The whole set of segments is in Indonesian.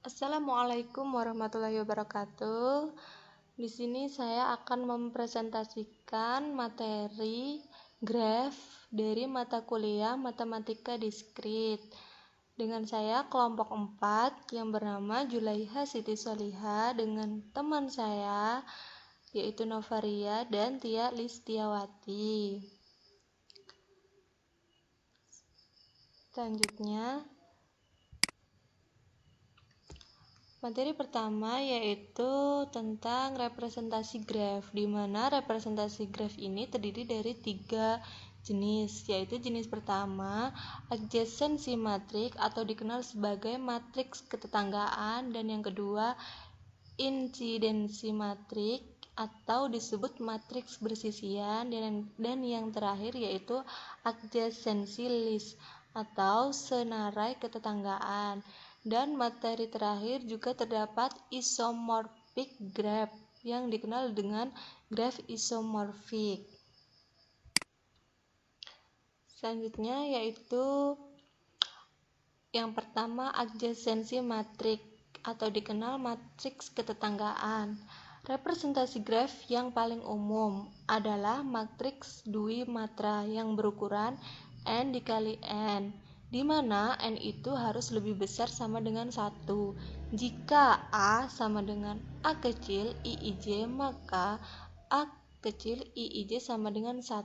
Assalamualaikum warahmatullahi wabarakatuh. Di sini saya akan mempresentasikan materi graf dari mata kuliah Matematika Diskrit. Dengan saya kelompok 4 yang bernama Julaiha Siti Solihah dengan teman saya yaitu Novaria dan Tia Listiawati. Selanjutnya, materi pertama yaitu tentang representasi graf, di mana representasi graf ini terdiri dari 3 jenis, yaitu jenis pertama adjacency matrix atau dikenal sebagai matriks ketetanggaan, dan yang kedua incidensi matrix atau disebut matriks bersisian, dan yang terakhir yaitu adjacency list atau senarai ketetanggaan. Dan materi terakhir juga terdapat isomorphic graph yang dikenal dengan graf isomorfik. Selanjutnya yaitu yang pertama adjacency matrix atau dikenal matriks ketetanggaan. Representasi graf yang paling umum adalah matriks Dwi-Matra yang berukuran n dikali n, di mana n itu harus lebih besar sama dengan 1. Jika A sama dengan A kecil IIJ, maka A kecil IIJ sama dengan 1.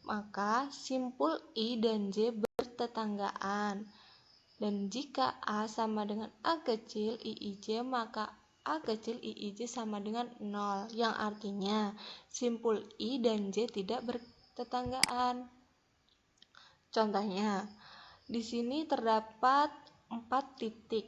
Maka simpul I dan J bertetanggaan. Dan jika A sama dengan A kecil IIJ, maka A kecil IIJ sama dengan 0, yang artinya simpul I dan J tidak bertetanggaan. Contohnya, di sini terdapat 4 titik.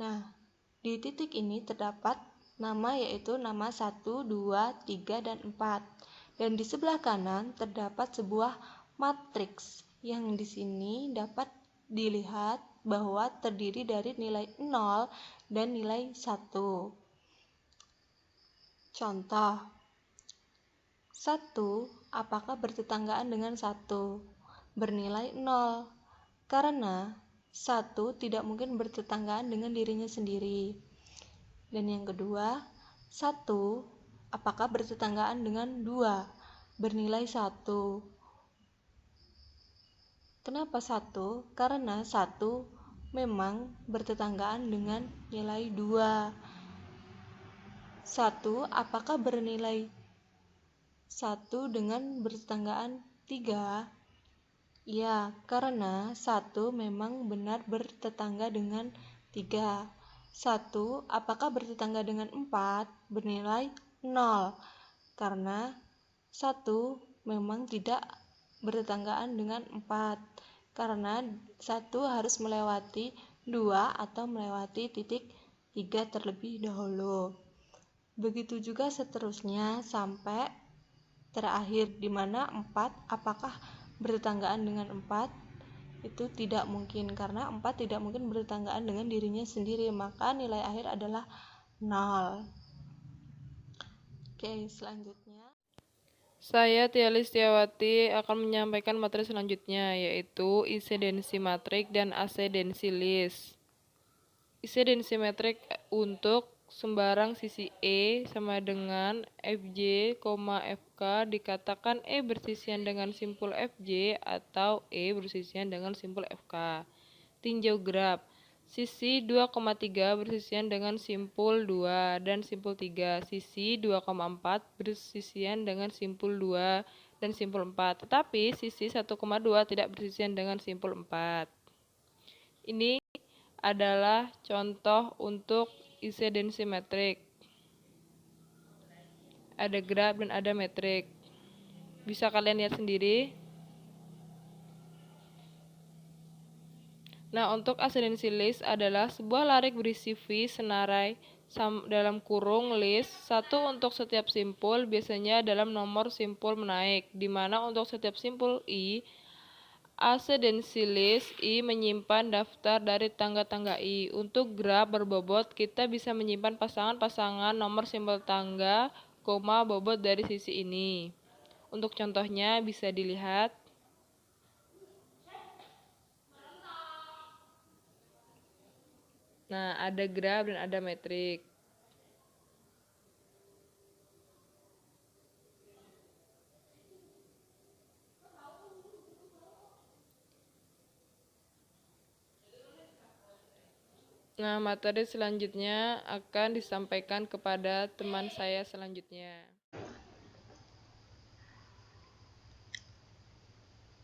Nah, di titik ini terdapat nama, yaitu nama 1, 2, 3, dan 4. Dan di sebelah kanan terdapat sebuah matriks yang di sini dapat dilihat bahwa terdiri dari nilai 0 dan nilai 1. Contoh 1 apakah bertetanggaan dengan 1? Bernilai 0, karena 1 tidak mungkin bertetanggaan dengan dirinya sendiri. Dan yang kedua, 1 apakah bertetanggaan dengan 2? Bernilai 1. Kenapa 1? Karena 1 memang bertetanggaan dengan nilai 2. 1 apakah bernilai 1 dengan bertetanggaan 3? Ya, karena 1 memang benar bertetangga dengan 3. 1 apakah bertetangga dengan 4? Bernilai 0, karena 1 memang tidak bertetanggaan dengan 4, karena 1 harus melewati 2 atau melewati titik 3 terlebih dahulu. Begitu juga seterusnya sampai terakhir, di mana 4 apakah bertetanggaan dengan 4? Itu tidak mungkin, karena 4 tidak mungkin bertetanggaan dengan dirinya sendiri, maka nilai akhir adalah 0. Oke, selanjutnya Saya Tia Listiawati akan menyampaikan materi selanjutnya, yaitu insidensi matrik dan asedensi list. Insidensi matrik untuk sembarang sisi E sama dengan Fj, Fk dikatakan E bersisian dengan simpul Fj atau E bersisian dengan simpul Fk. Tinjau graf. Sisi 2,3 bersisian dengan simpul 2 dan simpul 3. Sisi 2,4 bersisian dengan simpul 2 dan simpul 4. Tetapi sisi 1,2 tidak bersisian dengan simpul 4. Ini adalah contoh untuk insidensi metrik. Ada graf dan ada metrik. Bisa kalian lihat sendiri. Nah, untuk asidensi list adalah sebuah larik berisi V senarai dalam kurung list 1 untuk setiap simpul, biasanya dalam nomor simpul menaik, di mana untuk setiap simpul I, asidensi list I menyimpan daftar dari tangga-tangga I. Untuk graf berbobot, kita bisa menyimpan pasangan-pasangan nomor simpul tangga, bobot dari sisi ini. Untuk contohnya bisa dilihat. Nah, ada graf dan ada metrik. Nah, materi selanjutnya akan disampaikan kepada teman saya selanjutnya.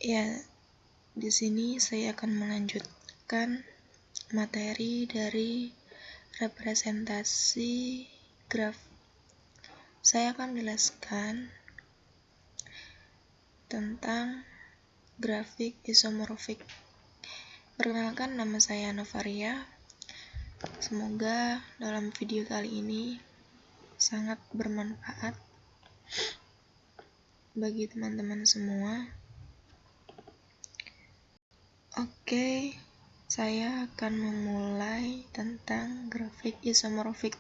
Ya, di sini saya akan melanjutkan materi dari representasi graf. Saya akan menjelaskan tentang grafik isomorfik. Perkenalkan, nama saya Novaria. Semoga dalam video kali ini sangat bermanfaat bagi teman-teman semua. Oke, saya akan memulai tentang grafik isomorfik.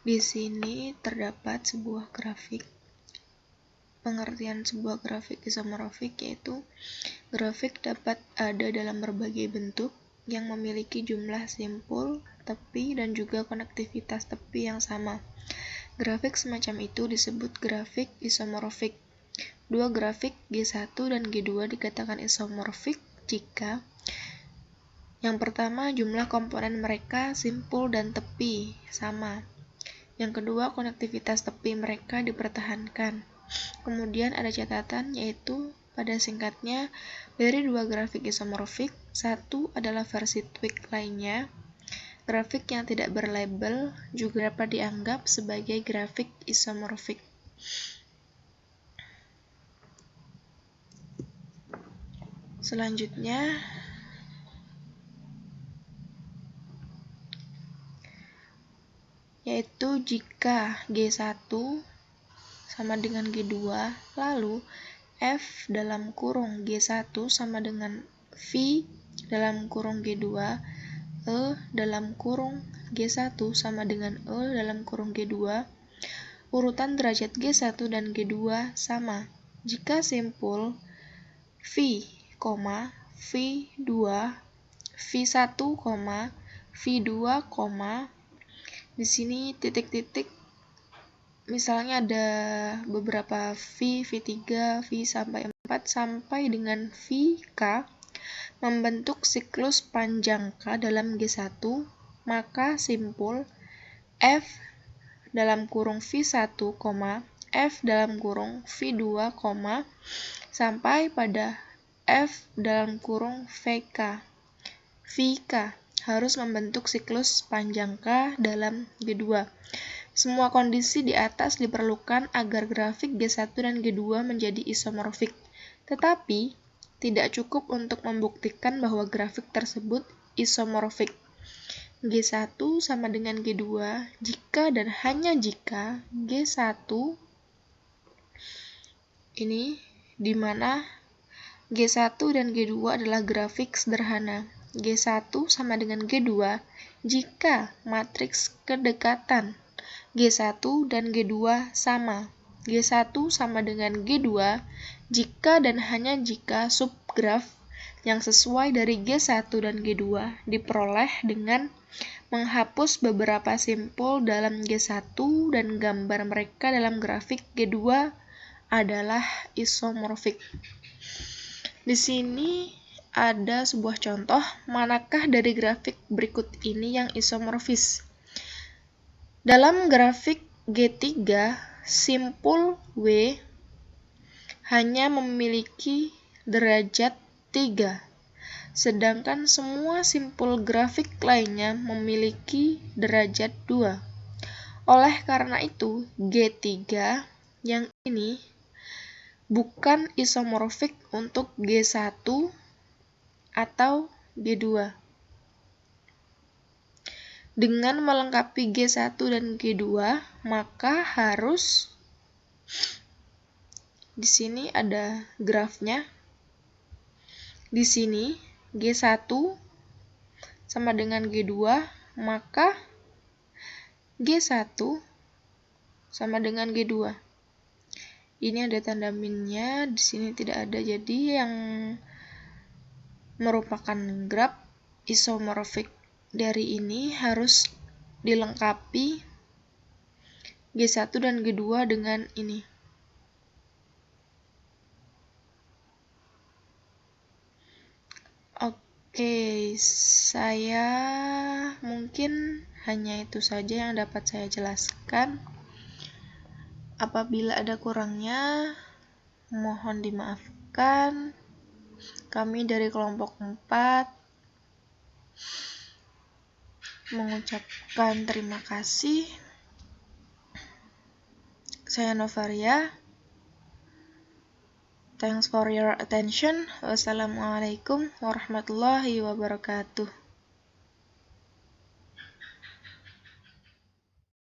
Di sini terdapat sebuah grafik. Pengertian sebuah grafik isomorfik yaitu grafik dapat ada dalam berbagai bentuk yang memiliki jumlah simpul, tepi, dan juga konektivitas tepi yang sama. Grafik semacam itu disebut grafik isomorfik. Dua grafik G1 dan G2 dikatakan isomorfik jika yang pertama jumlah komponen mereka simpul dan tepi sama. Yang kedua konektivitas tepi mereka dipertahankan. Kemudian ada catatan yaitu pada singkatnya dari dua grafik isomorfik, satu adalah versi tweak lainnya. Grafik yang tidak berlabel juga dapat dianggap sebagai grafik isomorfik. Selanjutnya, yaitu jika G1 sama dengan G2, lalu F dalam kurung G1 sama dengan V dalam kurung G2, E dalam kurung G1 sama dengan E dalam kurung G2, urutan derajat G1 dan G2 sama. Jika simpul V, V2, V1, V2, di sini titik-titik misalnya ada beberapa V, V3, V sampai 4 sampai dengan VK membentuk siklus panjang K dalam G1, maka simpul F dalam kurung V1, F dalam kurung V2, sampai pada F dalam kurung VK harus membentuk siklus panjang K dalam G2. Semua kondisi di atas diperlukan agar grafik G1 dan G2 menjadi isomorfik. Tetapi, tidak cukup untuk membuktikan bahwa grafik tersebut isomorfik. G1 sama dengan G2 jika dan hanya jika G1 ini di mana G1 dan G2 adalah grafik sederhana. G1 sama dengan G2 jika matriks kedekatan G1 dan G2 sama. G1 sama dengan G2 jika dan hanya jika subgraf yang sesuai dari G1 dan G2 diperoleh dengan menghapus beberapa simpul dalam G1 dan gambar mereka dalam grafik G2 adalah isomorfik. Di sini ada sebuah contoh, manakah dari grafik berikut ini yang isomorfis? Dalam grafik G3, simpul W hanya memiliki derajat 3, sedangkan semua simpul grafik lainnya memiliki derajat 2. Oleh karena itu, G3 yang ini bukan isomorfik untuk G1 atau G2. Dengan melengkapi G1 dan G2, maka harus di sini ada grafnya. Di sini G1 sama dengan G2, maka G1 sama dengan G2. Ini ada tanda minnya, di sini tidak ada, jadi yang merupakan graf isomorfik dari ini harus dilengkapi G1 dan G2 dengan ini. Oke, saya mungkin hanya itu saja yang dapat saya jelaskan. Apabila ada kurangnya, mohon dimaafkan. Kami dari kelompok 4 mengucapkan terima kasih. Saya Novaria. Thanks for your attention. Wassalamualaikum warahmatullahi wabarakatuh.